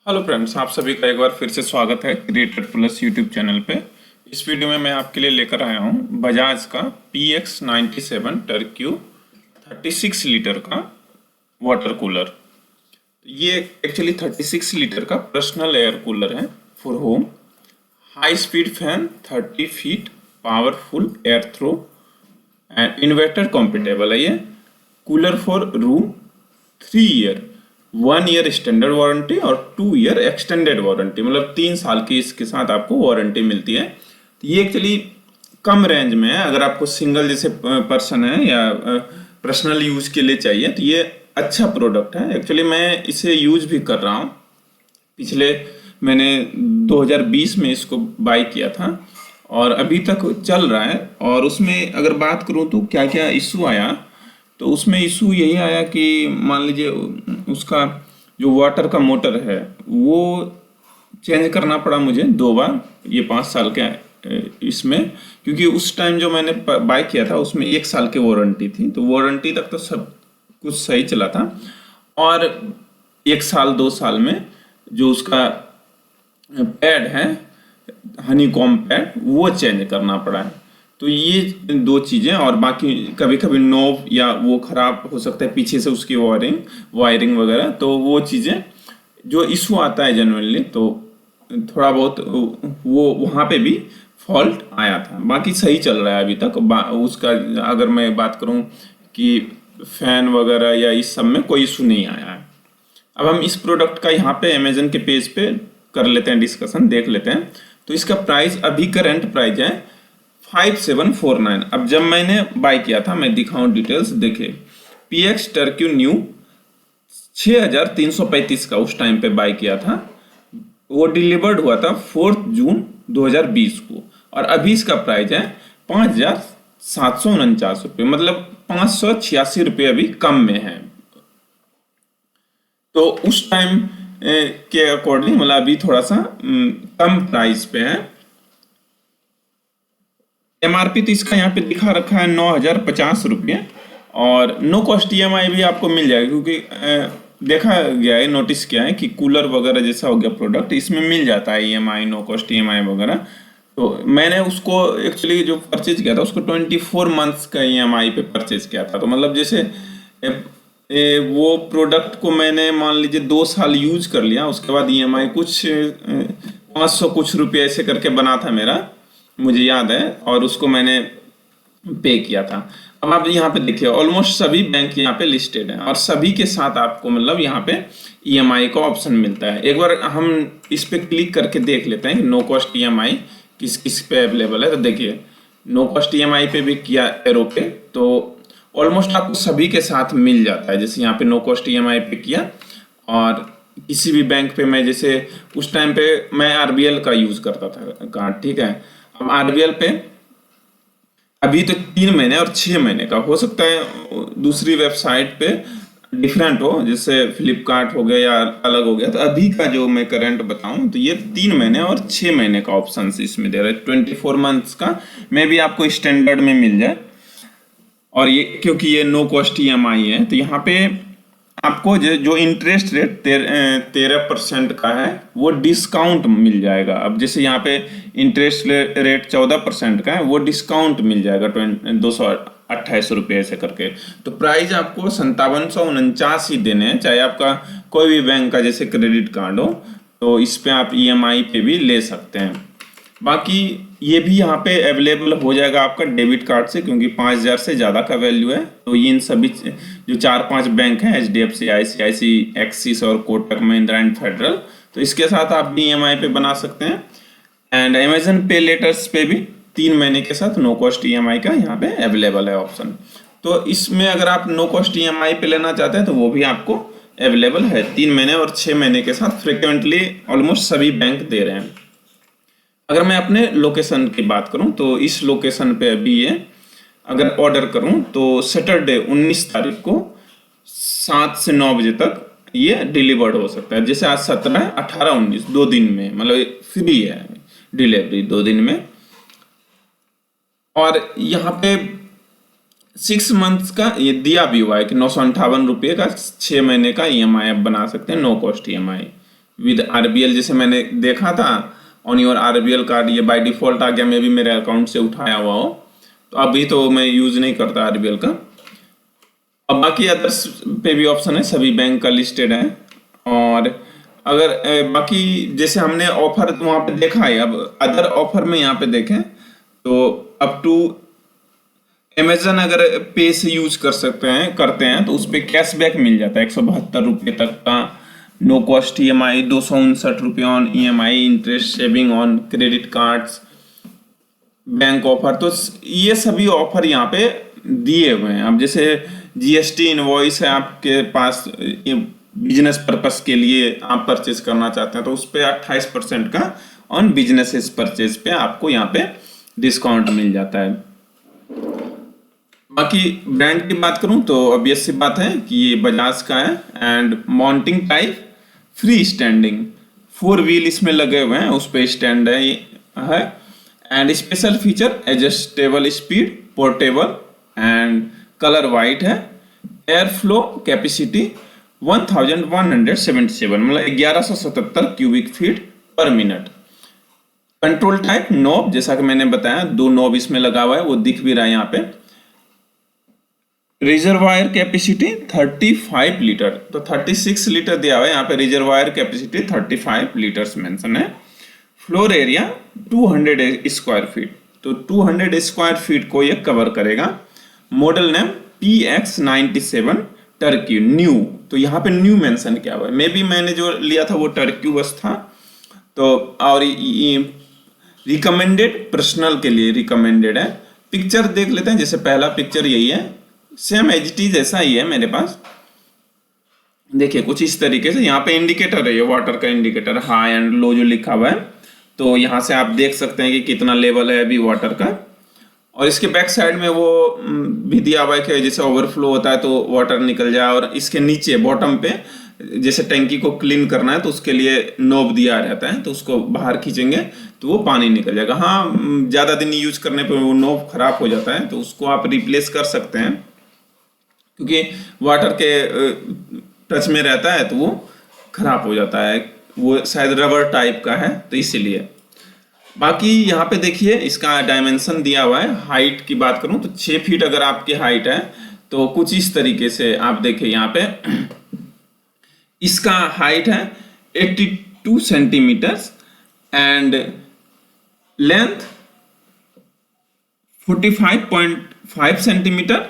Hello friends, आप सभी का एक बार फिर से स्वागत है क्रिएटर प्लस यूट्यूब चैनल पे। इस वीडियो में मैं आपके लिए लेकर आया हूँ बजाज का PX97 टर्क्यू 36 लीटर का वाटर कूलर। ये एक्चुअली 36 लीटर का पर्सनल एयर कूलर है for home. High speed fan, 30 feet, powerful air throw and inverter compatible है ये। Cooler for room, 3 year, 1 year standard warranty और 2 ईयर एक्सटेंडेड वारंटी, मतलब 3 साल की इसके साथ आपको वारंटी मिलती है। तो ये एक्चुअली कम रेंज में है। अगर आपको सिंगल जैसे पर्सन है या पर्सनल यूज के लिए चाहिए तो ये अच्छा प्रोडक्ट है। एक्चुअली मैं इसे यूज भी कर रहा हूँ। पिछले मैंने 2020 में इसको बाई किया था और अभी तक चल रहा है। और उसमें अगर बात करूँ तो क्या क्या इशू आया, तो उसमें इशू यही आया कि मान लीजिए उसका जो वाटर का मोटर है वो चेंज करना पड़ा मुझे 2 बार, ये 5 साल के इसमें। क्योंकि उस टाइम जो मैंने बाय किया था उसमें 1 साल की वारंटी थी, तो वारंटी तक तो सब कुछ सही चला था। और 1 साल 2 साल में जो उसका पैड है, हनीकॉम पैड, वो चेंज करना पड़ा है। तो ये 2 चीज़ें, और बाकी कभी कभी नोब या वो ख़राब हो सकता है पीछे से उसकी वायरिंग वगैरह। तो वो चीज़ें जो इशू आता है जनरली, तो थोड़ा बहुत वो वहाँ पे भी फॉल्ट आया था। बाकी सही चल रहा है अभी तक। उसका अगर मैं बात करूँ कि फ़ैन वगैरह या इस सब में कोई इशू नहीं आया है। अब हम इस प्रोडक्ट का यहाँ पे अमेजन के पेज पे कर लेते हैं डिस्कशन, देख लेते हैं। तो इसका प्राइस अभी करंट प्राइस है 5749। अब जब मैंने बाय किया था, मैं दिखाऊं डिटेल्स, देखिए PX टर्क्यू न्यू 6335 का उस टाइम पे बाय किया था। वो डिलीवर्ड हुआ था 4 जून 2020 को, और अभी इसका प्राइस है 5749 रुपये, मतलब 586 रुपये अभी कम में है। तो उस टाइम के अकॉर्डिंग मतलब अभी थोड़ा सा कम प्राइस पे है। MRP तो इसका यहाँ पे दिखा रखा है 9050 रुपये, और नो कॉस्ट EMI भी आपको मिल जाएगा। क्योंकि देखा गया है, नोटिस किया है कि कूलर वगैरह जैसा हो गया प्रोडक्ट, इसमें मिल जाता है EMI, नो कॉस्ट EMI वगैरह। तो मैंने उसको एक्चुअली जो परचेज किया था उसको 24 मंथ्स का EMI पे परचेज किया था। तो मतलब जैसे वो प्रोडक्ट को मैंने मान लीजिए 2 साल यूज कर लिया, उसके बाद EMI कुछ 500 कुछ रुपये ऐसे करके बना था मेरा, मुझे याद है, और उसको मैंने पे किया था। अब आप यहाँ पे देखिए ऑलमोस्ट सभी बैंक यहाँ पे लिस्टेड हैं, और सभी के साथ आपको मतलब यहाँ पे EMI का ऑप्शन मिलता है। एक बार हम इस पे क्लिक करके देख लेते हैं कि नो कॉस्ट EMI किस किस पे अवेलेबल है। तो देखिए नो कॉस्ट EMI पे भी किया एरो पे, तो ऑलमोस्ट आपको सभी के साथ मिल जाता है। जैसे यहाँ पे नो कॉस्ट EMI पे किया, और किसी भी बैंक पे मैं जैसे उस टाइम पे मैं RBL का यूज करता था कार्ड, ठीक है। अब RBL पे अभी तो 3 महीने और 6 महीने का हो सकता है, दूसरी वेबसाइट पे डिफरेंट हो, जैसे फ्लिपकार्ट हो गया या अलग हो गया। तो अभी का जो मैं करंट बताऊं तो ये 3 महीने और 6 महीने का ऑप्शन इसमें दे रहा है। 24 मंथ्स का मे भी आपको स्टैंडर्ड में मिल जाए। और ये क्योंकि ये नो कॉस्ट EMI है, तो यहाँ पे आपको जो इंटरेस्ट रेट 13% का है वो डिस्काउंट मिल जाएगा। अब जैसे यहाँ पे इंटरेस्ट रेट 14% का है, वो डिस्काउंट मिल जाएगा 228 रुपये ऐसे करके। तो प्राइस आपको 5749 ही देने हैं, चाहे आपका कोई भी बैंक का जैसे क्रेडिट कार्ड हो, तो इस पे आप EMI पे भी ले सकते हैं। बाकी ये भी यहाँ पे अवेलेबल हो जाएगा आपका डेबिट कार्ड से, क्योंकि 5000 से ज़्यादा का वैल्यू है। तो ये इन सभी जो 4-5 बैंक हैं, HDFC, ICICI, एक्सिस और कोटक महिंद्रा एंड फेडरल, तो इसके साथ आप भी EMI पे बना सकते हैं। एंड अमेजन पे लेटर्स पे भी 3 महीने के साथ नो कॉस्ट EMI का यहाँ पे अवेलेबल है ऑप्शन। तो इसमें अगर आप नो कॉस्ट EMI पे लेना चाहते हैं तो वो भी आपको अवेलेबल है 3 महीने और 6 महीने के साथ। फ्रिक्वेंटली ऑलमोस्ट सभी बैंक दे रहे हैं। अगर मैं अपने लोकेशन की बात करूं तो इस लोकेशन पे अभी ये अगर ऑर्डर करूं तो सैटरडे 19 तारीख को 7 से 9 बजे तक ये डिलीवर्ड हो सकता है। जैसे आज 17, 18, 19 2 दिन में, मतलब फ्री है डिलीवरी 2 दिन में। और यहाँ पे 6 मंथ्स का ये दिया भी हुआ है कि 958 रुपये का 6 महीने का EMI आप बना सकते हैं, no cost EMI। With RBL, जैसे मैंने देखा था ऑन योर आरबीएल कार्ड, ये बाय डिफॉल्ट आ गया, मे भी मेरे अकाउंट से उठाया हुआ हो, तो अभी तो मैं यूज नहीं करता आरबीएल का। अब बाकी अदर्स पे भी ऑप्शन है, सभी बैंक का लिस्टेड है। और अगर बाकी जैसे हमने ऑफर वहाँ पे देखा है, अब अदर ऑफर में यहाँ पे देखें तो अप टू अमेजन अगर पे से यूज करते हैं तो उस पर कैशबैक मिल जाता है 172 रुपये तक का। नो कॉस्ट EMI, 259 रुपये on EMI, interest saving on credit cards, bank offer. तो ये सभी ऑफर यहाँ पे दिए हुए हैं। अब जैसे GST इनवॉइस है आपके पास, बिजनेस पर्पस के लिए आप परचेज करना चाहते हैं तो उस पर 28% का ऑन बिजनेस परचेज पे आपको यहाँ पे डिस्काउंट मिल जाता है। बाकी ब्रांड की बात करूं तो ऑब्वियस सी बात है कि ये बजाज का है, and mounting type free standing, 4 wheel इसमें लगे हुए हैं, उस पे स्टैंड है। And special feature adjustable speed, portable, and colour white है। एयर फ्लो कैपेसिटी 1177, मतलब 1177 क्यूबिक फीट पर मिनट। कंट्रोल टाइप नॉब, जैसा कि मैंने बताया 2 नॉब इसमें लगा हुआ है, वो दिख भी रहा है यहाँ पे। रिजर्वायर कैपेसिटी 35 लीटर, तो 36 लीटर दिया हुआ है यहाँ पे, रिजर्वायर कैपेसिटी 35 लीटर्स मेंशन है। फ्लोर एरिया 200 स्क्वायर फीट, तो 200 स्क्वायर फीट को ये कवर करेगा। मॉडल नेम PX97 टर्क्यू न्यू, तो यहाँ पे न्यू मेंशन किया हुआ है, मे बी मैंने जो लिया था वो टर्क्यू बस था। तो और रिकमेंडेड पर्सनल के लिए रिकमेंडेड है। पिक्चर देख लेते हैं, जैसे पहला पिक्चर यही है, सेम एच टी जैसा ही है मेरे पास। देखिए कुछ इस तरीके से यहाँ पे इंडिकेटर है, ये वाटर का इंडिकेटर हाई एंड लो जो लिखा हुआ है, तो यहाँ से आप देख सकते हैं कि कितना लेवल है अभी वाटर का। और इसके बैक साइड में वो भी दिया हुआ है कि जैसे ओवरफ्लो होता है तो वाटर निकल जाए, और इसके नीचे बॉटम पे जैसे टैंकी को क्लीन करना है तो उसके लिए नोब दिया रहता है, तो उसको बाहर खींचेंगे तो वो पानी निकल जाएगा। हाँ, ज़्यादा दिन यूज करने पर वो नोब खराब हो जाता है, तो उसको आप रिप्लेस कर सकते हैं, क्योंकि वाटर के टच में रहता है तो वो खराब हो जाता है, वो शायद रबर टाइप का है तो इसीलिए। बाकी यहाँ पे देखिए इसका डायमेंशन दिया हुआ है। हाइट की बात करूँ तो 6 फीट अगर आपकी हाइट है तो कुछ इस तरीके से आप देखिए यहाँ पे इसका हाइट है 82 centimetres and length 45.5 centimetre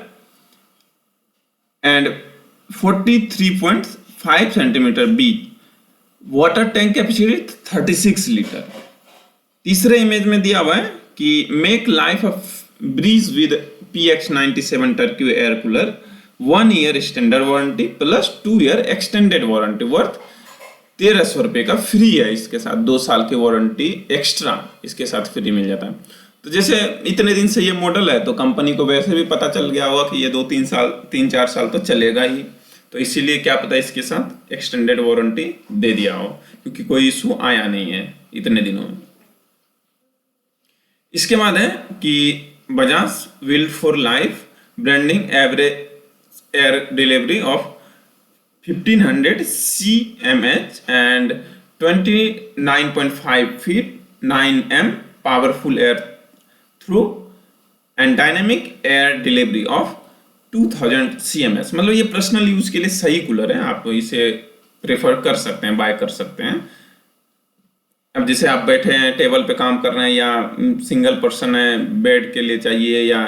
and 43.5 centimetre बीच। Water tank capacity 36 litre. तीसरे इमेज में दिया हुआ है कि make life of breeze with PX97 torque air cooler, 1 year standard warranty plus 2 year extended warranty worth 1300 रुपये का फ्री है। इसके साथ 2 साल की वारंटी एक्स्ट्रा इसके साथ फ्री मिल जाता है। तो जैसे इतने दिन से ये मॉडल है तो कंपनी को वैसे भी पता चल गया होगा कि ये 3-4 साल तो चलेगा ही, तो इसीलिए क्या पता इसके साथ एक्सटेंडेड वारंटी दे दिया हो, क्योंकि कोई इशू आया नहीं है इतने दिनों में। इसके बाद है कि Bajaj build for life branding average air delivery of 1500 CMH and 29.5 feet 9M powerful air through and dynamic air delivery of 2000 CMS। मतलब ये पर्सनल यूज के लिए सही कूलर है, आप इसे प्रेफर कर सकते हैं, बाय कर सकते हैं। अब जैसे आप बैठे हैं टेबल पे काम कर रहे हैं, या सिंगल पर्सन है बेड के लिए चाहिए, या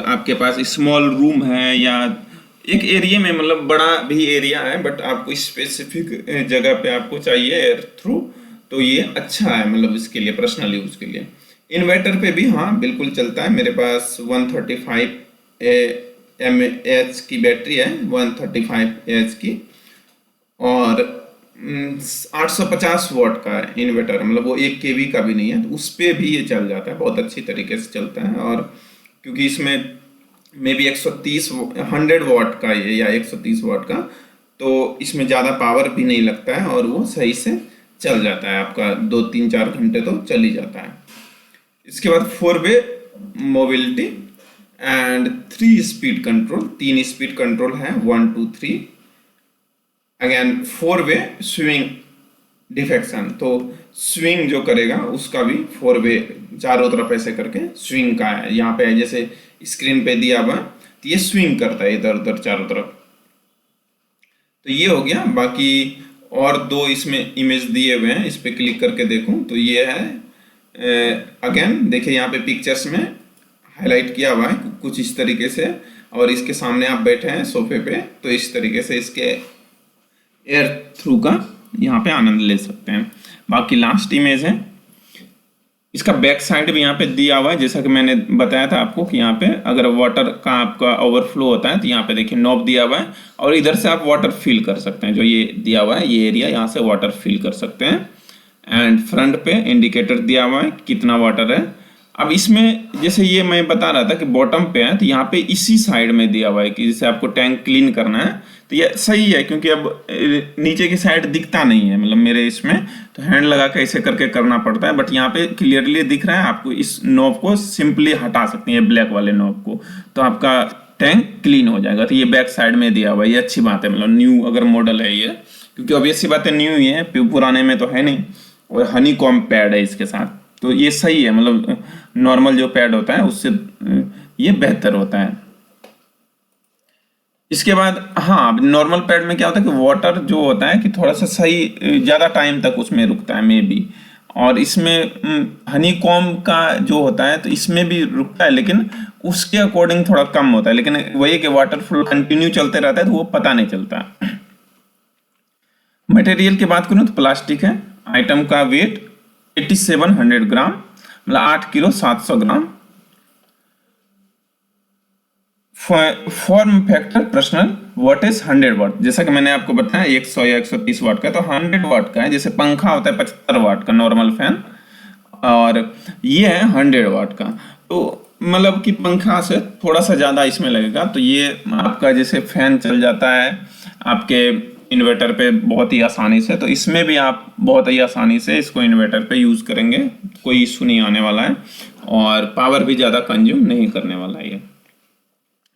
आपके पास स्मॉल रूम है, या एक एरिया में मतलब बड़ा भी एरिया है बट आपको स्पेसिफिक जगह पे आपको चाहिए एयर थ्रू, तो ये अच्छा है मतलब इसके लिए पर्सनल यूज के लिए। इन्वर्टर पे भी हाँ बिल्कुल चलता है। मेरे पास 135 mAh की बैटरी है, 135 Ah की, और 850 वॉट का इन्वर्टर, मतलब वो 1 kV का भी नहीं है, तो उस पर भी ये चल जाता है, बहुत अच्छी तरीके से चलता है। और क्योंकि इसमें मे बी 100 वॉट का ये, या 130 वॉट का, तो इसमें ज़्यादा पावर भी नहीं लगता है और वो सही से चल जाता है, आपका 2-3-4 घंटे तो चल ही जाता है। इसके बाद 4-वे mobility and 3 speed control, 3 speed control है, 1 2 3, अगेन 4 वे स्विंग डिफेक्शन, तो स्विंग जो करेगा उसका भी 4 वे चारों तरफ ऐसे करके स्विंग का है। यहाँ पे जैसे स्क्रीन पे दिया हुआ तो ये स्विंग करता है इधर उधर चारों तरफ। तो ये हो गया। बाकी और दो इसमें इमेज दिए हुए हैं, इस पे क्लिक करके देखूं तो ये है अगेन देखिए यहाँ पे पिक्चर्स में हाईलाइट किया हुआ है कुछ इस तरीके से, और इसके सामने आप बैठे हैं सोफे पे, तो इस तरीके से इसके एयर थ्रू का यहाँ पे आनंद ले सकते हैं। बाकी लास्ट इमेज है, इसका बैक साइड भी यहाँ पे दिया हुआ है, जैसा कि मैंने बताया था आपको कि यहाँ पे अगर वाटर का आपका ओवरफ्लो होता है तो यहाँ पे देखिए नॉब दिया हुआ है, और इधर से आप वाटर फिल कर सकते हैं। जो ये दिया हुआ है ये एरिया, यहाँ से वाटर फिल कर सकते हैं। एंड फ्रंट पे इंडिकेटर दिया हुआ है कितना वाटर है। अब इसमें जैसे ये मैं बता रहा था कि बॉटम पे है, तो यहाँ पे इसी साइड में दिया हुआ है कि जैसे आपको टैंक क्लीन करना है तो ये सही है, क्योंकि अब नीचे की साइड दिखता नहीं है, मतलब मेरे इसमें तो हैंड लगा के ऐसे करके करना पड़ता है। बट यहाँ पे क्लियरली दिख रहा है, आपको इस नॉब को सिंपली हटा सकते हैं ब्लैक वाले नॉब को, तो आपका टैंक क्लीन हो जाएगा। तो ये बैक साइड में दिया हुआ है, ये अच्छी बात है, मतलब न्यू अगर मॉडल है ये, क्योंकि ऑब्वियस सी बात है न्यू ही है, पुराने में तो है नहीं। और हनी कॉम्ब पैड है इसके साथ, तो ये सही है, मतलब नॉर्मल जो पैड होता है उससे ये बेहतर होता है। इसके बाद हाँ, नॉर्मल पैड में क्या होता है कि वाटर जो होता है कि थोड़ा सा सही ज़्यादा टाइम तक उसमें रुकता है मे बी, और इसमें हनी कॉम्ब का जो होता है तो इसमें भी रुकता है, लेकिन उसके अकॉर्डिंग थोड़ा कम होता है। लेकिन वही कि वाटर फ्लो कंटिन्यू चलते रहता है तो वो पता नहीं चलता। मटेरियल की बात करूँ तो प्लास्टिक है। आइटम का वेट 8700 ग्राम, मतलब 8 किलो 700 ग्राम। फॉर्म फैक्टर पर्सनल वोल्टेज 100 वाट, जैसा कि मैंने आपको बताया 100 या 130 वाट का, तो 100 वाट का है। जैसे पंखा होता है 75 वाट का नॉर्मल फैन, और ये है 100 वाट का, तो मतलब कि पंखा से थोड़ा सा ज़्यादा इसमें लगेगा। तो ये आपका जैसे फैन चल जाता है आपके इन्वर्टर पे बहुत ही आसानी से, तो इसमें भी आप बहुत ही आसानी से इसको इन्वर्टर पे यूज़ करेंगे, कोई इशू नहीं आने वाला है, और पावर भी ज़्यादा कंज्यूम नहीं करने वाला है। ये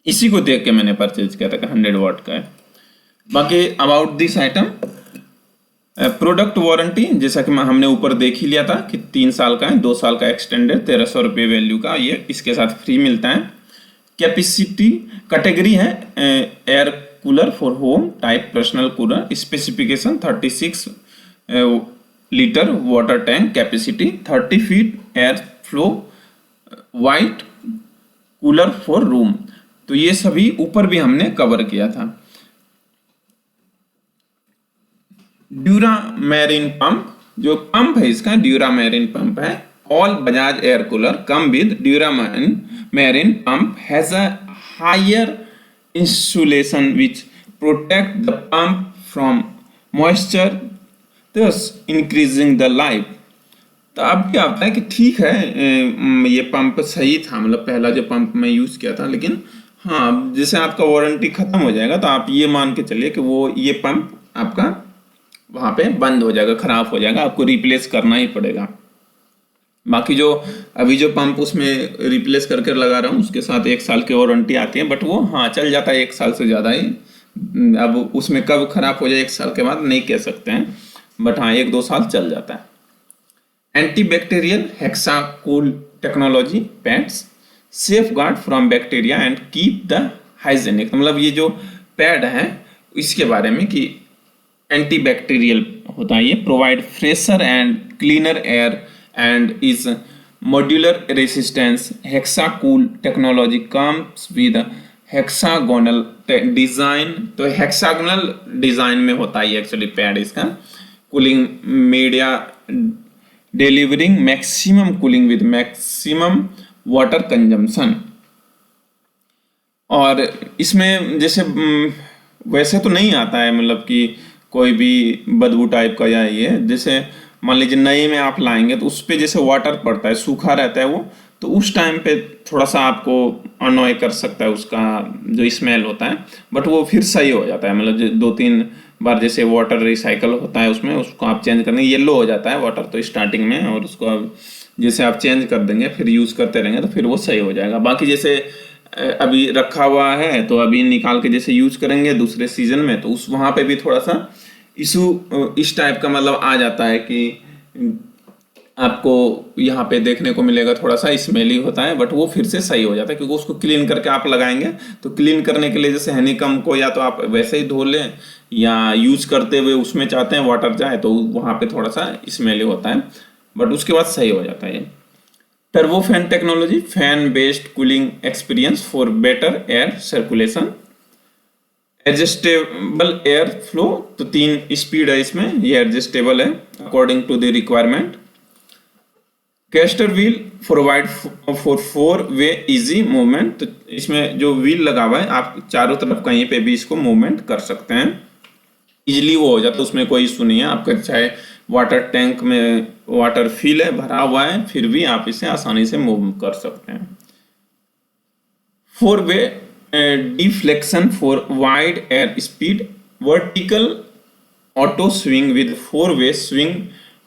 इसी को देख के मैंने परचेज किया था कि 100 वाट का है। बाकी about this item, product warranty जैसा कि हमने ऊपर देख ही लिया था कि 3 साल का है, 2 साल का एक्सटेंडेड 1300 रुपये वैल्यू का ये इसके साथ फ्री मिलता है। कैपेसिटी कैटेगरी है air cooler for home type personal cooler, specification 36 litre water tank, capacity 30 feet, air flow, white cooler for room. तो ये सभी ऊपर भी हमने कवर किया था। ड्यूरा मैरिन पंप, जो पंप है इसका ड्यूरा मैरिन पंप है। All Bajaj air cooler come with DuraMarine pump has a higher insulation which protect the pump from moisture, thus increasing the life। तो अब क्या होता है कि ठीक है ये पंप सही था, मतलब पहला जो पंप मैं यूज़ किया था, लेकिन हाँ जैसे आपका वारंटी ख़त्म हो जाएगा तो आप ये मान के चलिए कि वो ये पंप आपका वहाँ पे बंद हो जाएगा, ख़राब हो जाएगा, आपको रिप्लेस करना ही पड़ेगा। बाकी जो अभी जो पंप उसमें रिप्लेस करके लगा रहा हूँ उसके साथ 1 साल की वारंटी आती है, बट वो हाँ चल जाता है 1 साल से ज़्यादा ही। अब उसमें कब खराब हो जाए 1 साल के बाद नहीं कह सकते हैं, बट हाँ 1-2 साल चल जाता है। Anti bacterial hexacool technology pads safe guard from bacteria and keep the hygienic, मतलब ये जो पैड है इसके बारे में कि एंटी बैक्टीरियल होता है, ये provide fresher and cleaner air and is modular resistance। hexacool technology comes with a hexagonal design, तो hexagonal design में होता है एक्चुअली पैड इसका। Cooling media delivering maximum cooling with maximum water consumption. और इसमें जैसे वैसे तो नहीं आता है, मतलब कि कोई भी बदबू टाइप का या ये, जैसे मान लीजिए नए में आप लाएंगे तो उस पर जैसे वाटर पड़ता है, सूखा रहता है वो, तो उस टाइम पे थोड़ा सा आपको अनॉय कर सकता है उसका जो स्मेल होता है, बट वो फिर सही हो जाता है। मतलब 2-3 बार जैसे वाटर रिसाइकल होता है उसमें, उसको आप चेंज करने, येलो हो जाता है वाटर तो स्टार्टिंग में, और उसको जैसे आप चेंज कर देंगे फिर यूज़ करते रहेंगे तो फिर वो सही हो जाएगा। बाकी जैसे अभी रखा हुआ है तो अभी निकाल के जैसे यूज करेंगे दूसरे सीजन में, तो उस वहाँ पे भी थोड़ा सा इशू इस टाइप का मतलब आ जाता है कि आपको यहाँ पे देखने को मिलेगा थोड़ा सा स्मेली होता है, बट वो फिर से सही हो जाता है क्योंकि उसको क्लीन करके आप लगाएंगे। तो क्लीन करने के लिए जैसे हनीकॉम्ब को या तो आप वैसे ही धो लें या यूज करते हुए उसमें चाहते हैं वाटर जाए तो वहाँ पे थोड़ा सा स्मेली होता है, बट उसके बाद सही हो जाता है। Turbofan technology, fan based cooling experience for better air circulation, adjustable air flow, तो 3 स्पीड है इसमें, ये एडजस्टेबल है according to the requirement. Castor wheel provide for 4-वे इजी मूवमेंट, तो इसमें जो व्हील लगा हुआ है आप चारों तरफ कहीं पे भी इसको मूवमेंट कर सकते हैं, इजीली वो हो जाता है, उसमें कोई इशू नहीं है। आपका चाहे वाटर टैंक में वाटर फिल है, भरा हुआ है, फिर भी आप इसे आसानी से मूव कर सकते हैं। 4-वे deflection for wide air speed, vertical auto swing with 4-वे swing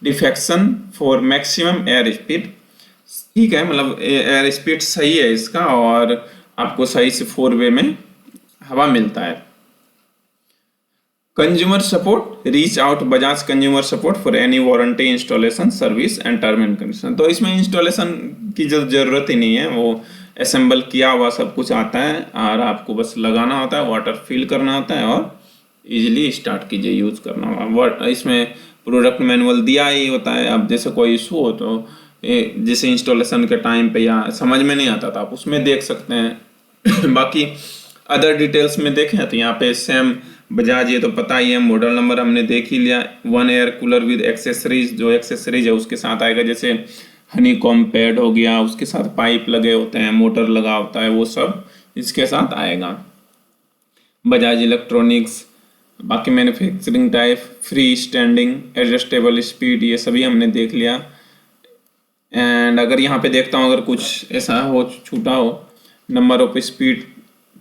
defection for maximum air speed, ठीक है, मतलब एयर स्पीड सही है इसका और आपको सही से 4-वे में हवा मिलता है। Consumer support, reach out Bajaj consumer support for any warranty installation service and term and condition, तो इसमें इंस्टॉलेशन की जरूरत ही नहीं है, वो असेंबल किया हुआ सब कुछ आता है और आपको बस लगाना होता है, वाटर फिल करना होता है और इजीली स्टार्ट कीजिए, यूज करना होगा। इसमें प्रोडक्ट मैनुअल दिया ही होता है, अब जैसे कोई इशू हो तो जैसे इंस्टॉलेशन के टाइम पे या समझ में नहीं आता तो आप उसमें देख सकते हैं। बाकी अदर डिटेल्स में देखें तो यहाँ पे सेम बजाज, ये तो पता ही है, मॉडल नंबर हमने देख ही लिया। 1 एयर कूलर विद एक्सेसरीज, जो एक्सेसरीज है उसके साथ आएगा, जैसे हनीकॉम्ब पैड हो गया, उसके साथ पाइप लगे होते हैं, मोटर लगा होता है, वो सब इसके साथ आएगा। बजाज इलेक्ट्रॉनिक्स, बाकी manufacturing type, free standing, adjustable speed, ये सभी हमने देख लिया। एंड अगर यहाँ पे देखता हूँ अगर कुछ ऐसा हो छूटा हो, number of speed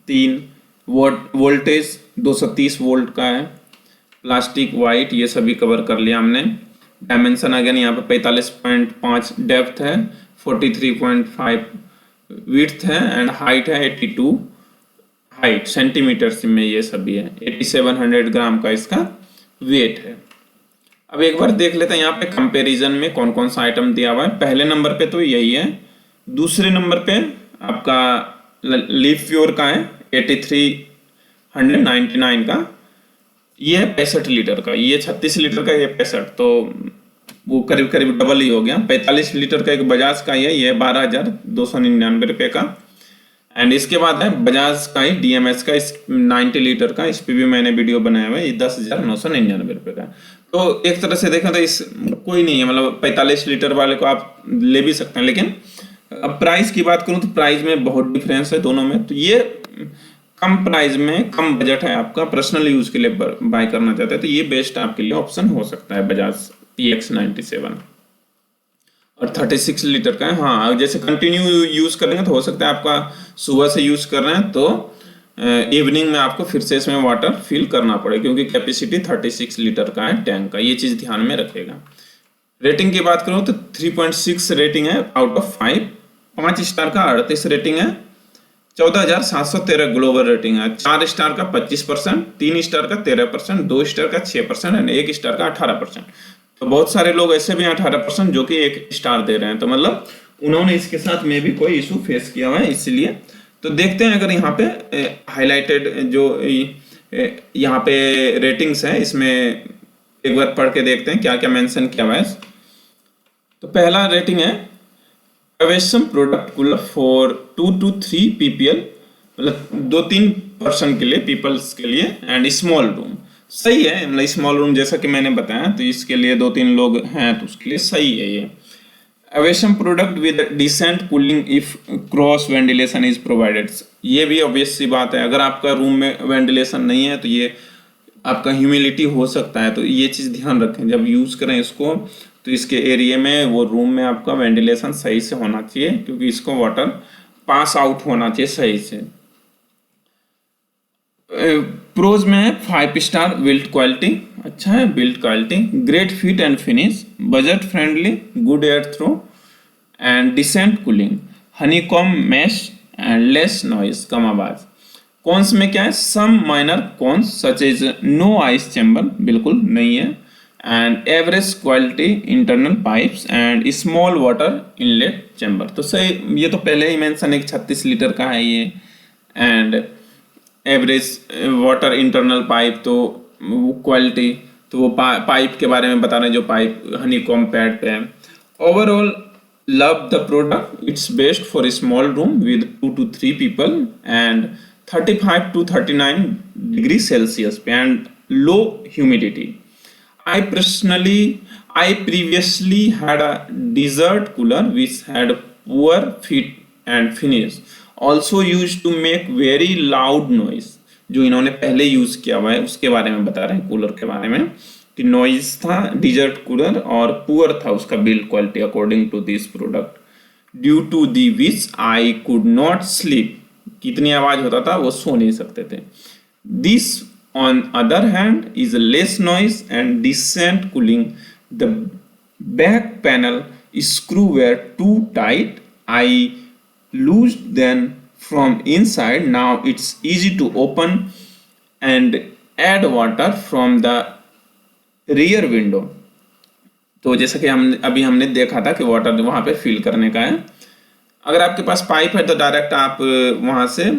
3, voltage 230 volt का है, प्लास्टिक वाइट, ये सभी कवर कर लिया हमने। डायमेंशन अगेन यहाँ पे 45.5 डेप्थ है, 43.5 विड्थ है एंड हाइट है 82 हाइट सेंटीमीटर में, ये सभी है। 8700 ग्राम का इसका वेट है। अब एक बार देख लेते हैं यहाँ पे कंपैरिजन में कौन कौन सा आइटम दिया हुआ है। पहले नंबर पे तो यही है, दूसरे नंबर पे आपका लीफ प्योर का है 8399 का, ये है 65 लीटर का, ये 36 लीटर का, ये 65, तो वो करीब करीब डबल ही हो गया। 45 लीटर का एक बजाज का ही है, ये 12,299 रुपये का। एंड इसके बाद है बजाज का ही DMS का 90 लीटर का, इस पर भी मैंने वीडियो बनाया हुआ है, ये 10,999 रुपये का। तो एक तरह से देखें तो इस कोई नहीं है, मतलब 45 लीटर वाले को आप ले भी सकते हैं, लेकिन अब प्राइस की बात करूं तो प्राइस में बहुत डिफरेंस है दोनों में। तो ये कम प्राइस में कम बजट है, आपका पर्सनल यूज के लिए बाय करना चाहते हैं तो ये बेस्ट आपके लिए ऑप्शन हो सकता है, बजाज PX97 और 36 लीटर का है। हाँ, जैसे कंटिन्यू यूज करेंगे तो हो सकता है आपका सुबह से यूज कर रहे हैं तो इवनिंग में आपको फिर से इसमें वाटर फिल करना पड़े, क्योंकि कैपेसिटी 36 लीटर का है टैंक का, ये चीज़ ध्यान में रखेगा। रेटिंग की बात करूँ तो 3.6 रेटिंग है आउट ऑफ 5, 5 स्टार का 38 रेटिंग है, 14,713 ग्लोबल रेटिंग है, 4 स्टार का 25%, 3 स्टार का 13%, 2 स्टार का 6% एंड 1 स्टार का 18%। तो बहुत सारे लोग ऐसे भी 18% जो कि 1 स्टार दे रहे हैं, तो मतलब उन्होंने इसके साथ में भी कोई इशू फेस किया हुआ है, इसलिए। तो देखते हैं अगर यहाँ पे हाईलाइटेड जो यहाँ पे रेटिंग्स है इसमें एक बार पढ़ के देखते हैं क्या क्या मेंशन किया हुआ है। तो पहला रेटिंग है awesome product cooler for 2 to 3 PPL, मतलब 2-3 पर्सन के लिए, पीपल्स के लिए, एंड स्मॉल रूम सही है, मतलब स्मॉल रूम जैसा कि मैंने बताया तो इसके लिए 2-3 लोग हैं तो उसके लिए सही है ये। Awesome product with decent cooling if cross ventilation is provided, ये भी ऑब्वियस सी बात है, अगर आपका रूम में वेंटिलेशन नहीं है तो ये आपका ह्यूमिडिटी हो सकता है, तो ये चीज़ ध्यान रखें जब यूज़ करें इसको, तो इसके एरिया में वो रूम में आपका वेंटिलेशन सही से होना चाहिए, क्योंकि इसको वाटर पास आउट होना चाहिए सही से। प्रोज में है 5 स्टार बिल्ड क्वालिटी, अच्छा है build quality, great fit and finish, budget friendly, good air throw and decent cooling, honeycomb mesh and less noise, कम आवाज। कॉन्स में क्या है, some minor cons such is no ice chamber, बिल्कुल नहीं है, and average quality internal pipes and small water inlet chamber. तो सही, ये तो पहले ही मेंशन है कि 36 लीटर का है ये, and average water internal pipe, तो वो क्वालिटी, तो वो पाइप के बारे में बता रहे हैं जो पाइप हनीकॉम्ब पैड पे है। Overall love the product, it's best for small room with 2 to 3 people and 35 to 39 degree Celsius and low humidity. I previously had a desert cooler which had poor fit and finish. Also used to make very loud noise. जो इन्होंने पहले use किया हुआ है उसके बारे में बता रहे हैं, कूलर के बारे में, कि नॉइज था डिजर्ट कूलर और पुअर था उसका build quality according to this product, due to the which I could not sleep, कितनी आवाज होता था वो सो नहीं सकते थे। This on other hand is less noise and decent cooling. The back panel screw were too tight, I loosed them from inside. Now it's easy to open and add water from the rear window. तो जैसा कि हमने देखा था कि water वहाँ पे fill करने का है। अगर आपके पास पाइप है तो डायरेक्ट आप वहाँ से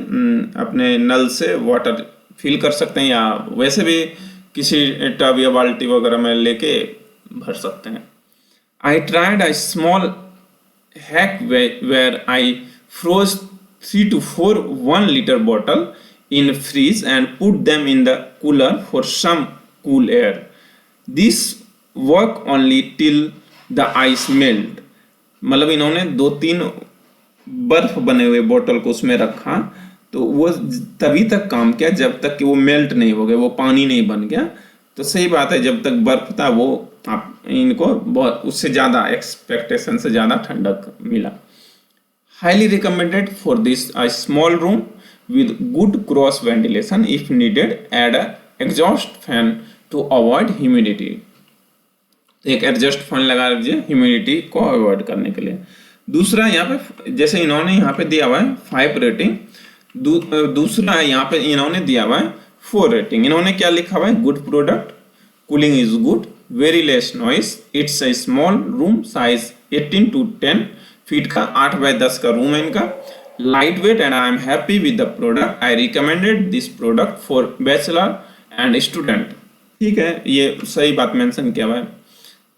अपने नल से वाटर फिल कर सकते हैं, या वैसे भी किसी टब या बाल्टी वगैरह में लेके भर सकते हैं। I tried a small hack where I froze 3 to 4 1-liter bottle in freeze and put them in the cooler for some cool air. This work only till the ice melt. मतलब इन्होंने 2-3 बर्फ बने हुए बोतल को उसमें रखा, तो वो तभी तक काम किया जब तक कि वो मेल्ट नहीं हो गया, वो पानी नहीं बन गया। तो सही बात है, जब तक बर्फ था वो आप इनको बहुत उससे ज़्यादा एक्सपेक्टेशन से ज़्यादा ठंडक मिला। Highly recommended for this a small room with good cross ventilation, if needed add a exhaust fan to avoid humidity. एक एडजस्ट फैन लगा लीजिए ह्यूमिडिटी को अवॉइड करने के लिए। दूसरा यहाँ पे जैसे इन्होंने यहाँ पे दिया हुआ है 5 रेटिंग, दूसरा यहाँ पे इन्होंने दिया हुआ है 4 रेटिंग। इन्होंने क्या लिखा हुआ है, good product, cooling is good, very less noise, it's a small room size 18 to 10 feet का, 8 by 10 का रूम है इनका, light weight and I am happy with the product, I recommended this product for bachelor and student. ठीक है, ये सही बात mention किया हुआ है।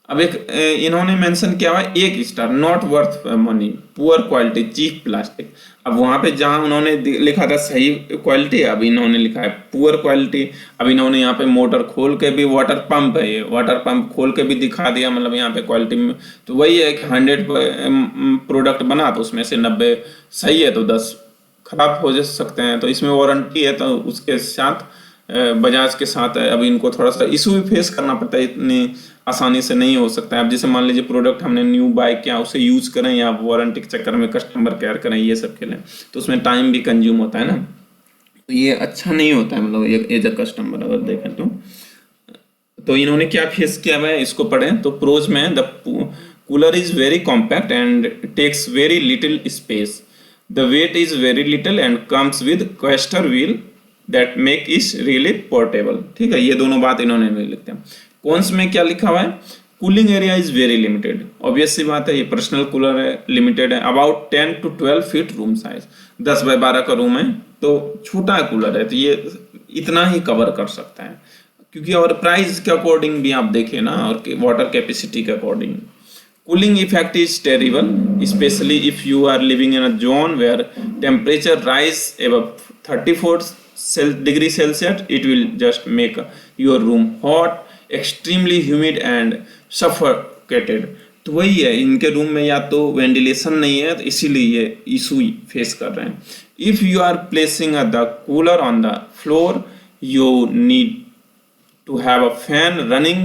अब एक इन्होंने मेंशन किया हुआ है 1 star, not worth money, poor quality, cheap plastic. अब वहाँ पे जहाँ उन्होंने लिखा था सही क्वालिटी, अब इन्होंने लिखा है पुअर क्वालिटी। अब इन्होंने यहाँ पे मोटर खोल के भी, वाटर पंप है ये, वाटर पंप खोल के भी दिखा दिया, मतलब यहाँ पे क्वालिटी में तो वही है कि 100 प्रोडक्ट बना तो उसमें से 90 सही है तो 10 खराब हो जा सकते हैं। तो इसमें वारंटी है, तो उसके साथ बजाज के साथ है। अब इनको थोड़ा सा इशू भी फेस करना पड़ता है, इतनी आसानी से नहीं हो सकता है। अब जैसे मान लीजिए प्रोडक्ट हमने न्यू बाय किया, उसे यूज करें या वारंटी के चक्कर में कस्टमर केयर करें, ये सब खेलें, तो उसमें टाइम भी कंज्यूम होता है ना, तो ये अच्छा नहीं होता है। मतलब एज अ कस्टमर अगर देखें तो इन्होंने क्या फेस किया हुआ है इसको पढ़ें। तो प्रोज में the cooler is very compact and takes very little space, the weight is very little and comes with castor wheel that make it really portable. ठीक है, ये दोनों बात इन्होंने नहीं लिखते हैं। कौन्स में क्या लिखा हुआ है, cooling area is very limited, obvious सी बात है, ये पर्सनल कूलर है, लिमिटेड है, about 10 to 12 feet room size, 10 by 12 का रूम है, तो छोटा कूलर है, तो ये इतना ही कवर कर सकता है। क्योंकि और प्राइस के अकॉर्डिंग भी आप देखें ना, और वाटर कैपेसिटी के according, cooling effect is terrible, especially if you are living in a zone where temperature rise above 34 degree Celsius. It will just make your room hot, extremely humid and suffocated. तो वही है, इनके room में या तो ventilation नहीं है, तो इसीलिए ये इशू फेस कर रहे हैं। If you are placing the cooler on the floor, you need to have a fan running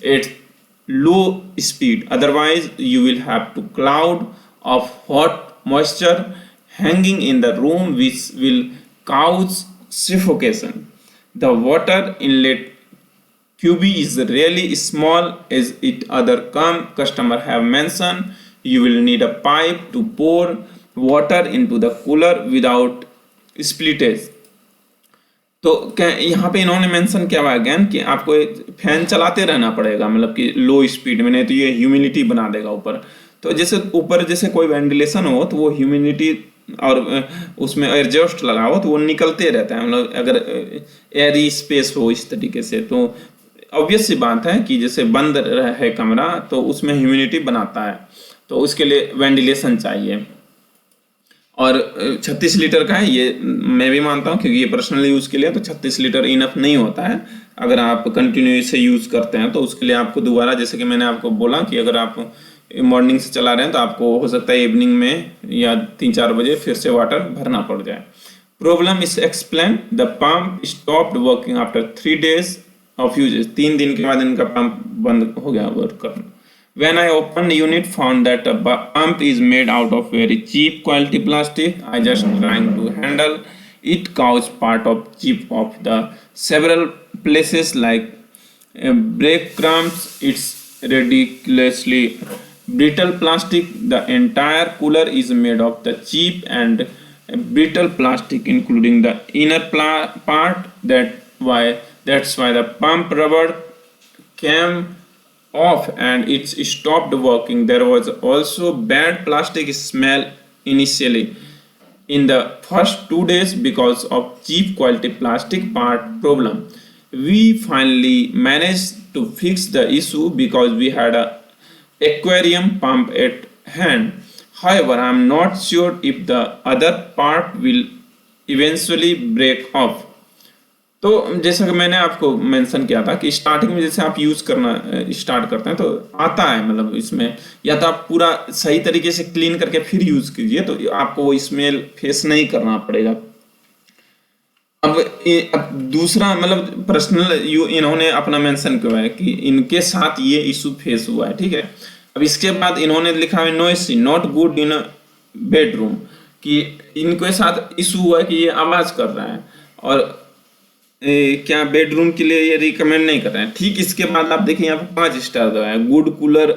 at low speed, otherwise you will have to cloud of hot moisture hanging in the room which will cause suffocation. The water inlet QB is really small as it other customer have mentioned. You will need a pipe to pour water into the cooler without splittage। तो क्या यहाँ पे इन्होंने mention किया हुआ again कि आपको fan चलाते रहना पड़ेगा, मतलब कि लो स्पीड में, नहीं तो ये ह्यूमिडिटी बना देगा ऊपर। तो जैसे ऊपर जैसे कोई वेंटिलेशन हो तो वो ह्यूमिडिटी और उसमें एग्जॉस्ट लगा हो तो वो निकलते रहता है, मतलब अगर एयरी स्पेस हो इस तरीके से, तो ऑब्वियस सी बात है कि जैसे बंद है कमरा तो उसमें ह्यूमिडिटी बनाता है, तो उसके लिए वेंटिलेशन चाहिए। और 36 लीटर का है ये, मैं भी मानता हूँ, क्योंकि ये पर्सनल यूज़ के लिए, तो 36 लीटर इनफ नहीं होता है। अगर आप कंटिन्यूस से यूज़ करते हैं तो उसके लिए आपको दोबारा, जैसे कि मैंने आपको बोला कि अगर आप मॉर्निंग से चला रहे हैं तो आपको हो सकता है इवनिंग में या 3-4 बजे फिर से वाटर भरना पड़ जाए। Problem is explain, the pump stopped working after 3 days of uses. 3 दिन के बाद इनका पंप बंद हो गया वर्क करना। When I opened the unit, found that the pump is made out of very cheap quality plastic. I just trying to handle it caused part of cheap of the several places like breadcrumbs. It's ridiculously brittle plastic. The entire cooler is made of the cheap and brittle plastic, including the inner part. That's why the pump rubber came off and it stopped working. There was also bad plastic smell initially in the first 2 days because of cheap quality plastic part problem. We finally managed to fix the issue because we had a aquarium pump at hand. However, I am not sure if the other part will eventually break off. तो जैसा कि मैंने आपको mention किया था कि starting में जैसे आप यूज़ करना स्टार्ट करते हैं तो आता है, मतलब इसमें या तो आप पूरा सही तरीके से क्लीन करके फिर यूज़ कीजिए तो आपको वो स्मेल फेस नहीं करना पड़ेगा। अब दूसरा मतलब पर्सनल इन्होंने अपना मेंशन किया है कि इनके साथ ये इशू फेस हुआ है, ठीक है। अब इसके बाद इन्होंने लिखा है noisy not good in bedroom, कि इनके साथ इशू हुआ है कि ये आवाज़ कर रहा है और क्या बेडरूम के लिए ये रिकमेंड नहीं कर रहे हैं। ठीक इसके बाद आप देखिए यहाँ पे 5 स्टार दवा है, गुड कूलर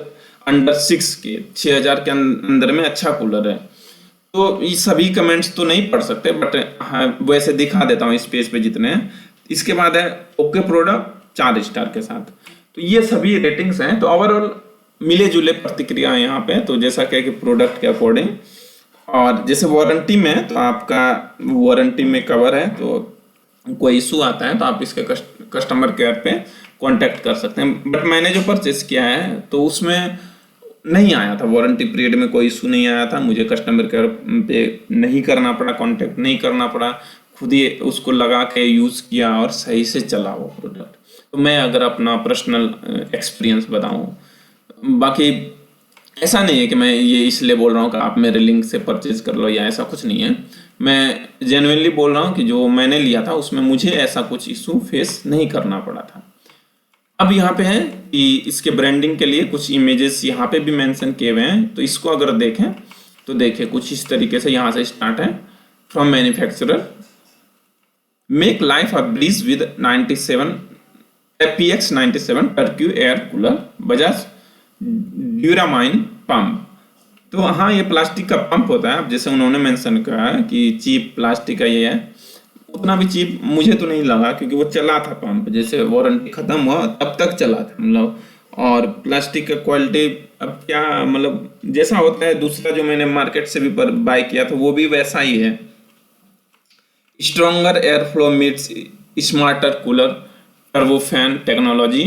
अंडर 6 के 6000 के अंदर में अच्छा कूलर है। तो ये सभी कमेंट्स तो नहीं पढ़ सकते, बट हाँ वैसे दिखा देता हूँ इस पेज पे जितने हैं। इसके बाद है ओके प्रोडक्ट 4 स्टार के साथ। तो ये सभी रेटिंग्स हैं, तो ओवरऑल मिले जुले प्रतिक्रिया यहाँ पे। तो जैसा क्या कि प्रोडक्ट के अकॉर्डिंग, और जैसे वारंटी में है तो आपका वारंटी में कवर है, तो कोई इशू आता है तो आप इसके कस्टमर केयर पे कांटेक्ट कर सकते हैं। बट मैंने जो परचेस किया है तो उसमें नहीं आया था, वारंटी पीरियड में कोई इशू नहीं आया था, मुझे कस्टमर केयर पे नहीं करना पड़ा, कांटेक्ट नहीं करना पड़ा, खुद ही उसको लगा के यूज़ किया और सही से चला वो प्रोडक्ट। तो मैं अगर अपना पर्सनल एक्सपीरियंस बताऊँ, बाकी ऐसा नहीं है कि मैं ये इसलिए बोल रहा हूँ कि आप मेरे लिंक से परचेज कर लो या ऐसा कुछ नहीं है। मैं जेन्युइनली बोल रहा हूँ कि जो मैंने लिया था उसमें मुझे ऐसा कुछ इशू फेस नहीं करना पड़ा था। अब यहाँ पे है कि इसके ब्रांडिंग के लिए कुछ इमेजेस यहाँ पे भी मेंशन किए हुए हैं, तो इसको अगर देखें तो देखिए कुछ इस तरीके से यहाँ से स्टार्ट है। From manufacturer, make life a breeze with 97 FPX 97 torque air cooler, Bajaj Duramarine pump. तो हाँ ये प्लास्टिक का पंप होता है। अब जैसे उन्होंने मेंशन किया है कि चीप प्लास्टिक का ये है, उतना भी चीप मुझे तो नहीं लगा क्योंकि वो चला था पंप, जैसे वारंटी खत्म हुआ तब तक चला था मतलब। और प्लास्टिक का क्वालिटी अब क्या मतलब जैसा होता है, दूसरा जो मैंने मार्केट से भी बाय किया था वो भी वैसा ही है। Stronger air flow meets smarter cooler, turbo fan technology,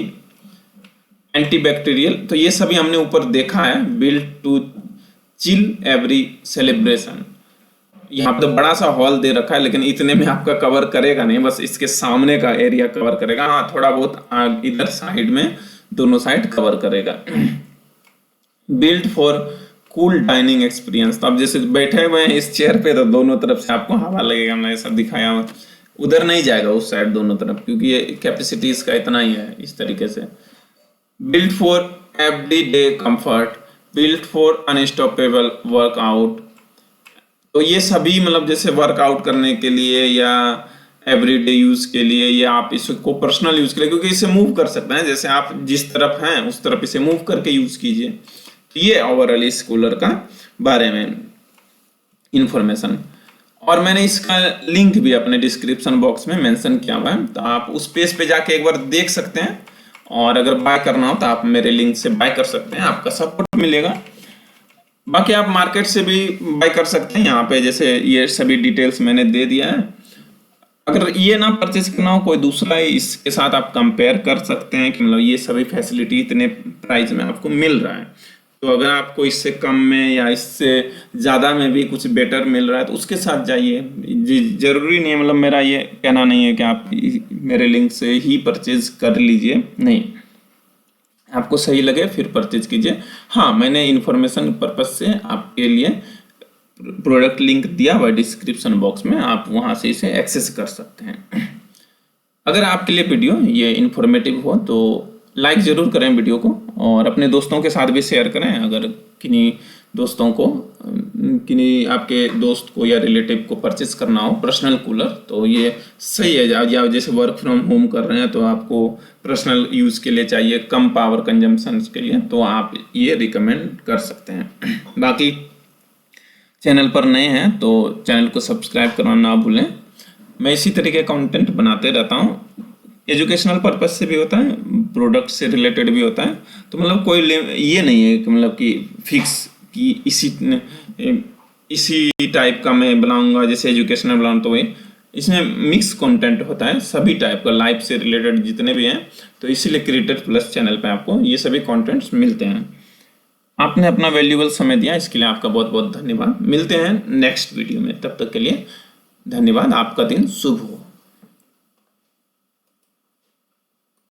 antibacterial, तो ये सभी हमने ऊपर देखा है। Build to chill every celebration, यहाँ पे तो बड़ा सा हॉल दे रखा है लेकिन इतने में आपका कवर करेगा नहीं, बस इसके सामने का एरिया कवर करेगा। हाँ थोड़ा बहुत इधर साइड में दोनों साइड कवर करेगा। Built for cool dining experience, तो आप जैसे बैठे हुए हैं इस चेयर पे तो दोनों तरफ से आपको हवा लगेगा, मैं ऐसा दिखाया हूँ। उधर नहीं जाएगा उस साइड दोनों तरफ, क्योंकि ये कैपेसिटी इसका इतना ही है इस तरीके से। Built for every day comfort, built for unstoppable workout, तो ये सभी मतलब जैसे वर्कआउट करने के लिए या एवरीडे यूज के लिए या आप इसको पर्सनल यूज के लिए, क्योंकि इसे मूव कर सकते हैं, जैसे आप जिस तरफ हैं उस तरफ इसे मूव करके यूज कीजिए। ये ओवरऑल इस कूलर का बारे में। इंफॉर्मेशन। और मैंने इसका लिंक भी अपने डिस्क्रिप्शन बॉक्स में मेंशन किया हुआ है, तो आप उस पेज पे जाके एक बार देख सकते हैं। और अगर बाय करना हो तो आप मेरे लिंक से बाय कर सकते हैं, आपका सपोर्ट मिलेगा। बाकी आप मार्केट से भी बाय कर सकते हैं, यहाँ पे जैसे ये सभी डिटेल्स मैंने दे दिया है। अगर ये ना परचेज करना हो कोई दूसरा है, इसके साथ आप कंपेयर कर सकते हैं कि मतलब ये सभी फैसिलिटी इतने प्राइस में आपको मिल रहा है। तो अगर आपको इससे कम में या इससे ज़्यादा में भी कुछ बेटर मिल रहा है तो उसके साथ जाइए। जरूरी नहीं है, मतलब मेरा ये कहना नहीं है कि आप मेरे लिंक से ही परचेज कर लीजिए, नहीं, आपको सही लगे फिर परचेज कीजिए। हाँ, मैंने इन्फॉर्मेशन पर्पज से आपके लिए प्रोडक्ट लिंक दिया हुआ डिस्क्रिप्शन बॉक्स में, आप वहाँ से इसे एक्सेस कर सकते हैं। अगर आपके लिए वीडियो ये इन्फॉर्मेटिव हो तो लाइक ज़रूर करें वीडियो को, और अपने दोस्तों के साथ भी शेयर करें। अगर किन्हीं दोस्तों को, किन्हीं आपके दोस्त को या रिलेटिव को परचेस करना हो पर्सनल कूलर, तो ये सही है। या जैसे वर्क फ्रॉम होम कर रहे हैं तो आपको पर्सनल यूज़ के लिए चाहिए, कम पावर कंजम्पशन के लिए, तो आप ये रिकमेंड कर सकते हैं। बाकी चैनल पर नए हैं तो चैनल को सब्सक्राइब करना ना भूलें। मैं इसी तरीके कंटेंट बनाते रहता हूँ, एजुकेशनल पर्पस से भी होता है, प्रोडक्ट से रिलेटेड भी होता है। तो मतलब कोई ये नहीं है कि मतलब कि फिक्स कि इसी टाइप का मैं बनाऊंगा, जैसे एजुकेशनल बनाऊँ तो ये इसमें मिक्स कंटेंट होता है सभी टाइप का, लाइफ से रिलेटेड जितने भी हैं। तो इसीलिए क्रिएटर प्लस चैनल पे आपको ये सभी कंटेंट्स मिलते हैं। आपने अपना वैल्यूएबल समय दिया, इसके लिए आपका बहुत बहुत धन्यवाद। मिलते हैं नेक्स्ट वीडियो में, तब तक के लिए धन्यवाद। आपका दिन शुभ हो।